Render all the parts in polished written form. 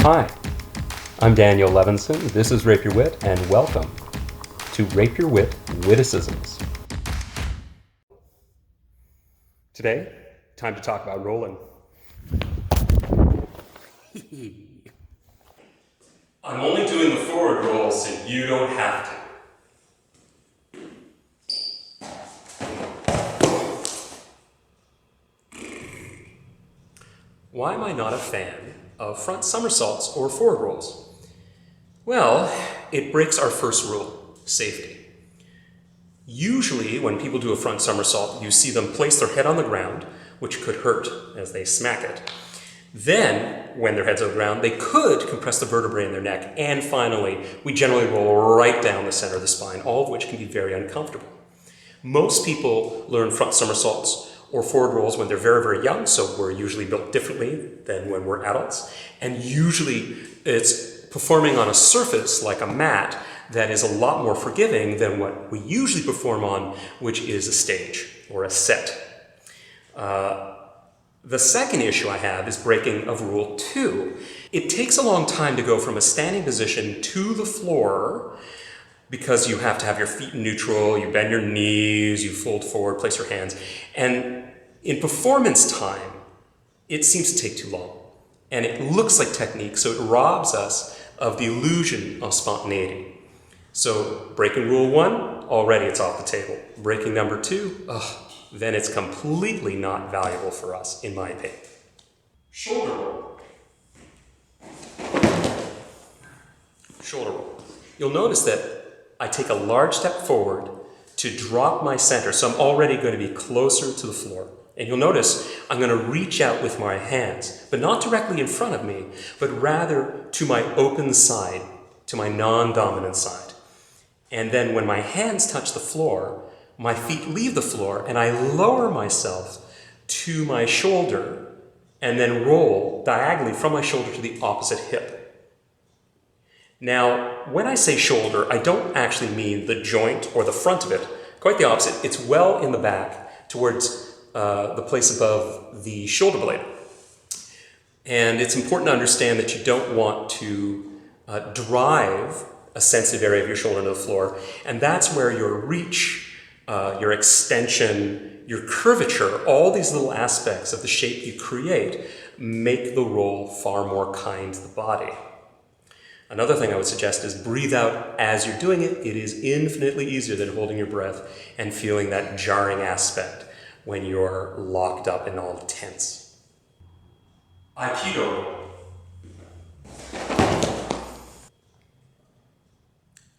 Hi, I'm Daniel Levinson. This is Rapier Wit, and welcome to Rapier Wit Witticisms. Today, time to talk about rolling. I'm only doing the forward roll so you don't have to. Why am I not a fan of front somersaults or forward rolls? Well, it breaks our first rule, safety. Usually, when people do a front somersault, you see them place their head on the ground, which could hurt as they smack it. Then, when their head's on the ground, they could compress the vertebrae in their neck. And finally, we generally roll right down the center of the spine, all of which can be very uncomfortable. Most people learn front somersaults or forward rolls when they're very, very young, so we're usually built differently than when we're adults. And usually it's performing on a surface like a mat that is a lot more forgiving than what we usually perform on, which is a stage or a set. The second issue I have is breaking of Rule 2. It takes a long time to go from a standing position to the floor because you have to have your feet neutral, you bend your knees, you fold forward, place your hands. And in performance time, it seems to take too long. And it looks like technique, so it robs us of the illusion of spontaneity. So breaking Rule 1, already it's off the table. Breaking number 2, then it's completely not valuable for us, in my opinion. Shoulder roll. Shoulder roll. You'll notice that I take a large step forward to drop my center, so I'm already going to be closer to the floor. And you'll notice I'm going to reach out with my hands, but not directly in front of me, but rather to my open side, to my non-dominant side. And then when my hands touch the floor, my feet leave the floor, and I lower myself to my shoulder, and then roll diagonally from my shoulder to the opposite hip. Now, when I say shoulder, I don't actually mean the joint or the front of it. Quite the opposite. It's well in the back towards the place above the shoulder blade. And it's important to understand that you don't want to drive a sensitive area of your shoulder into the floor. And that's where your reach, your extension, your curvature, all these little aspects of the shape you create make the roll far more kind to the body. Another thing I would suggest is breathe out as you're doing it. It is infinitely easier than holding your breath and feeling that jarring aspect when you're locked up and all tense. Aikido roll.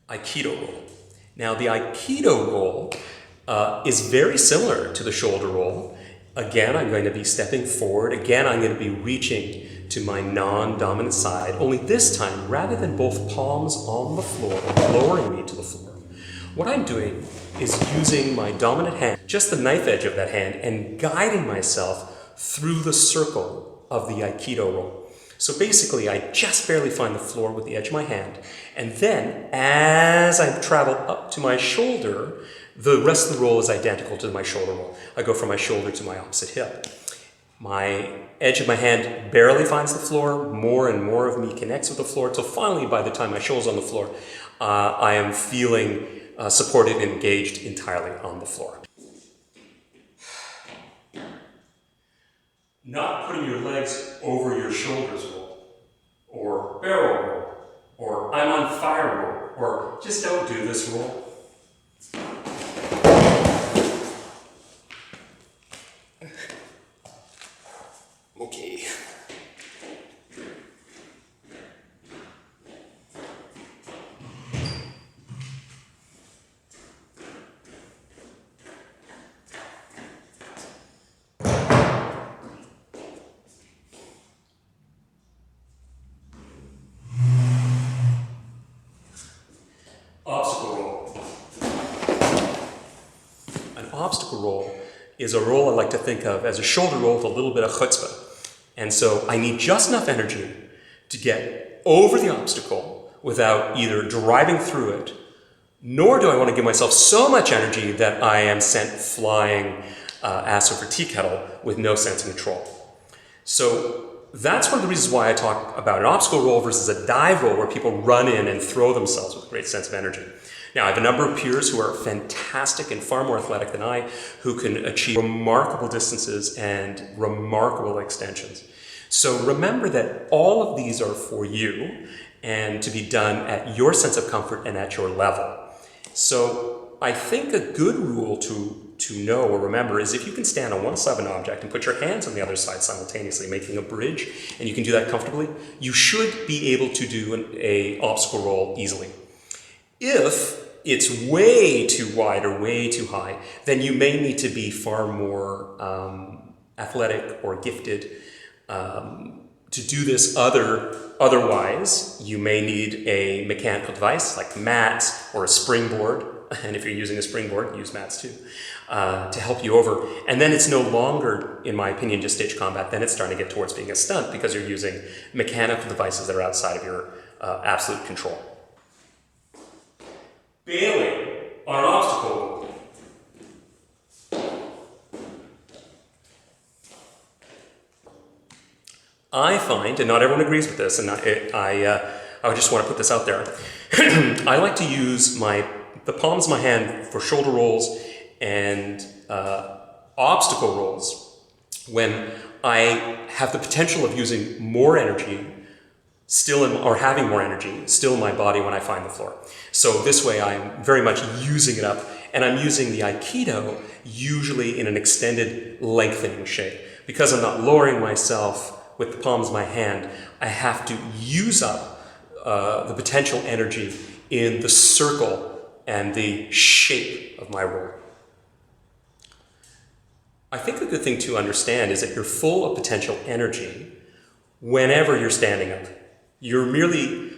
Aikido roll. Now the Aikido roll is very similar to the shoulder roll. Again, I'm going to be stepping forward. Again, I'm going to be reaching to my non-dominant side, only this time, rather than both palms on the floor, lowering me to the floor, what I'm doing is using my dominant hand, just the knife edge of that hand, and guiding myself through the circle of the Aikido roll. So basically, I just barely find the floor with the edge of my hand, and then, as I travel up to my shoulder, the rest of the roll is identical to my shoulder roll. I go from my shoulder to my opposite hip. My edge of my hand barely finds the floor, more and more of me connects with the floor, until finally, by the time my shoulder's on the floor, I am feeling supported and engaged entirely on the floor. Not putting your legs over your shoulders roll, or barrel roll, or I'm on fire roll, or just don't do this roll. Okay. Obstacle roll. An obstacle roll is a roll I like to think of as a shoulder roll with a little bit of chutzpah. And so I need just enough energy to get over the obstacle without either driving through it, nor do I want to give myself so much energy that I am sent flying ass over tea kettle with no sense of control. So That's one of the reasons why I talk about an obstacle roll versus a dive roll, where people run in and throw themselves with a great sense of energy. Now, I have a number of peers who are fantastic and far more athletic than I, who can achieve remarkable distances and remarkable extensions. So remember that all of these are for you and to be done at your sense of comfort and at your level. So I think a good rule to know or remember is if you can stand on one side of an object and put your hands on the other side simultaneously, making a bridge, and you can do that comfortably, you should be able to do an obstacle roll easily. If it's way too wide or way too high, then you may need to be far more athletic or gifted to do this. Otherwise, you may need a mechanical device like mats or a springboard, and if you're using a springboard, use mats too, to help you over. And then it's no longer, in my opinion, just stage combat. Then it's starting to get towards being a stunt because you're using mechanical devices that are outside of your absolute control. Bailing on an obstacle. I find, and not everyone agrees with this, and I just want to put this out there, I like to use the palms of my hand for shoulder rolls and obstacle rolls when I have the potential of using more energy or having more energy still in my body when I find the floor. So this way I'm very much using it up, and I'm using the Aikido usually in an extended lengthening shape. Because I'm not lowering myself with the palms of my hand, I have to use up the potential energy in the circle and the shape of my roll. I think a good thing to understand is that you're full of potential energy whenever you're standing up. You're merely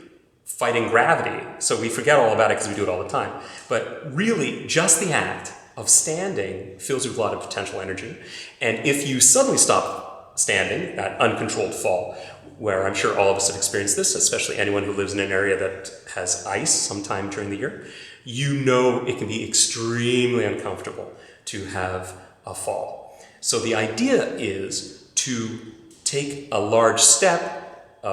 fighting gravity, so we forget all about it because we do it all the time. But really, just the act of standing fills you with a lot of potential energy. And if you suddenly stop standing, that uncontrolled fall, where I'm sure all of us have experienced this, especially anyone who lives in an area that has ice sometime during the year, you know it can be extremely uncomfortable to have a fall. So the idea is to take a large step,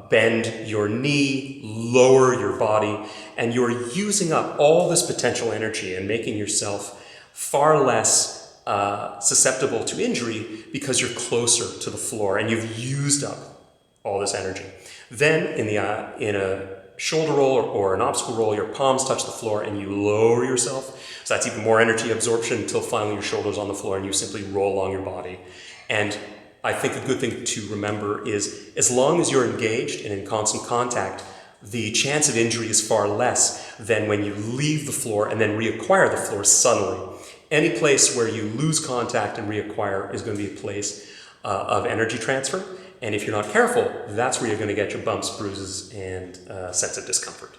bend your knee, lower your body, and you're using up all this potential energy and making yourself far less susceptible to injury because you're closer to the floor and you've used up all this energy. Then in a shoulder roll or an obstacle roll, your palms touch the floor and you lower yourself. So that's even more energy absorption until finally your shoulder's on the floor and you simply roll along your body. And I think a good thing to remember is as long as you're engaged and in constant contact, the chance of injury is far less than when you leave the floor and then reacquire the floor suddenly. Any place where you lose contact and reacquire is going to be a place of energy transfer. And if you're not careful, that's where you're going to get your bumps, bruises, and sense of discomfort.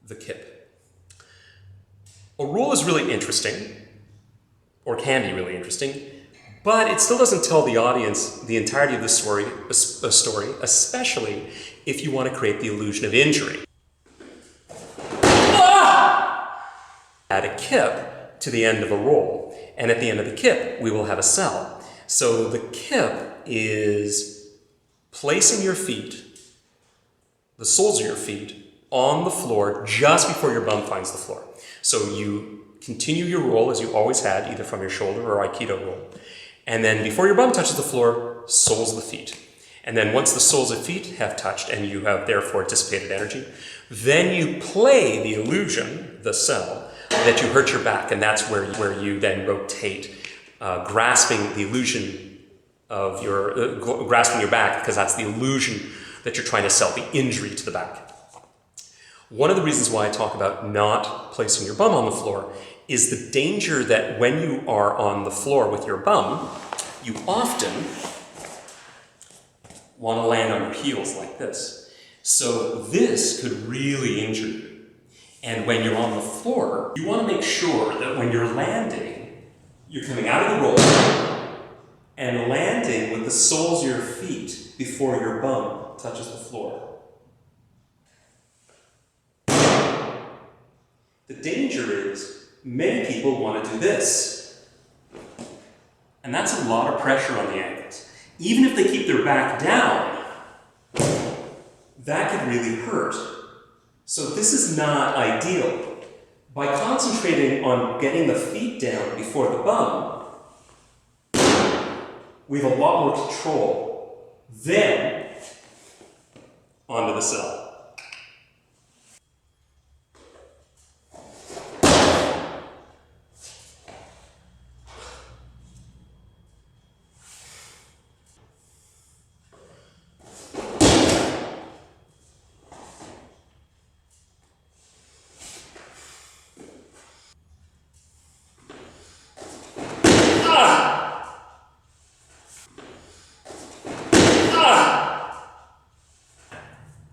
The kip. A roll is really interesting, or can be really interesting, but it still doesn't tell the audience the entirety of the story, especially if you want to create the illusion of injury. Add a kip to the end of a roll, and at the end of the kip, we will have a cell. So the kip is placing your feet, the soles of your feet, on the floor just before your bum finds the floor. So you continue your roll as you always had, either from your shoulder or Aikido roll. And then before your bum touches the floor, soles of the feet. And then once the soles of feet have touched and you have therefore dissipated energy, then you play the illusion, the cell, that you hurt your back, and that's where you then rotate, grasping the illusion of grasping your back, because that's the illusion that you're trying to sell, the injury to the back. One of the reasons why I talk about not placing your bum on the floor is the danger that when you are on the floor with your bum, you often want to land on your heels like this. So this could really injure you. And when you're on the floor, you want to make sure that when you're landing, you're coming out of the roll and landing with the soles of your feet before your bum touches the floor. The danger is many people want to do this. And that's a lot of pressure on the ankles. Even if they keep their back down, that could really hurt. So this is not ideal. By concentrating on getting the feet down before the bum, we have a lot more control. Then, onto the cell.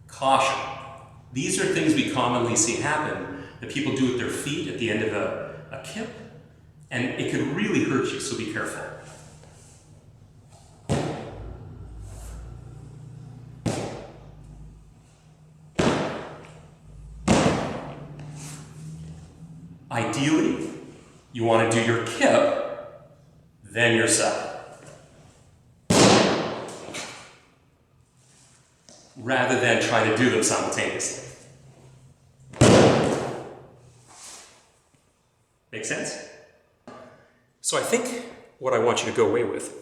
Caution. These are things we commonly see happen that people do with their feet at the end of a kip, and it could really hurt you, so be careful. Ideally, you want to do your kip, then your cell. Rather than try to do them simultaneously. Make sense? So I think what I want you to go away with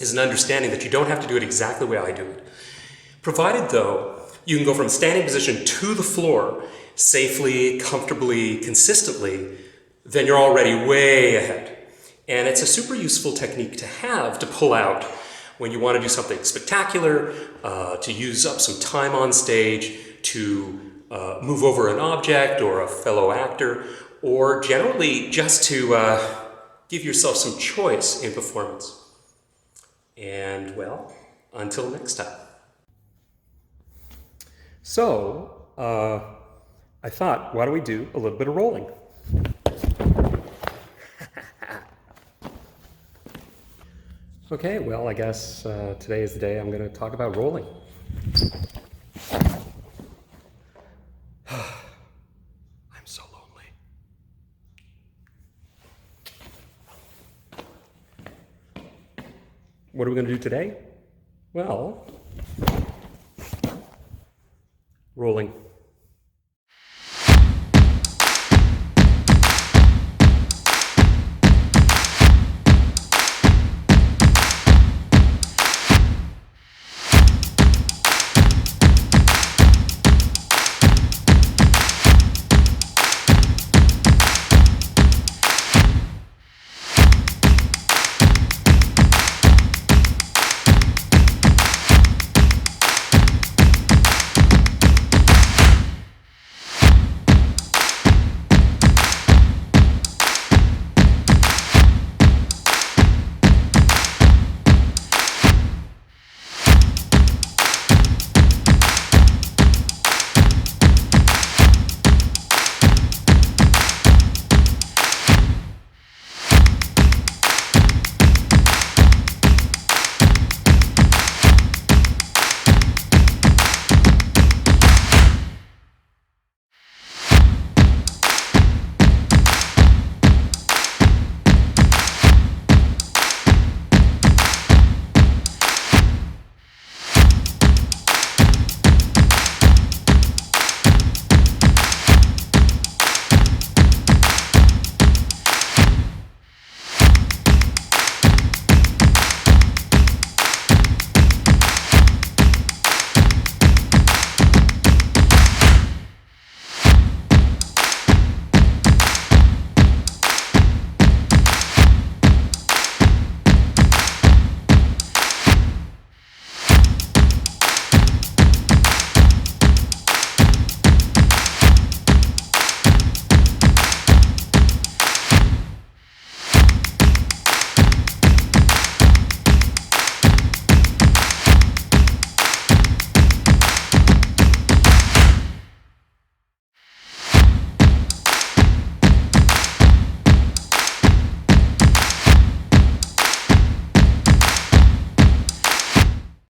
is an understanding that you don't have to do it exactly the way I do it. Provided, though, you can go from standing position to the floor safely, comfortably, consistently, then you're already way ahead. And it's a super useful technique to have to pull out when you want to do something spectacular, to use up some time on stage, to move over an object or a fellow actor, or generally just to give yourself some choice in performance. And well, until next time. So, I thought, why don't we do a little bit of rolling? Okay, well, I guess today is the day I'm going to talk about rolling. I'm so lonely. What are we going to do today? Well, rolling.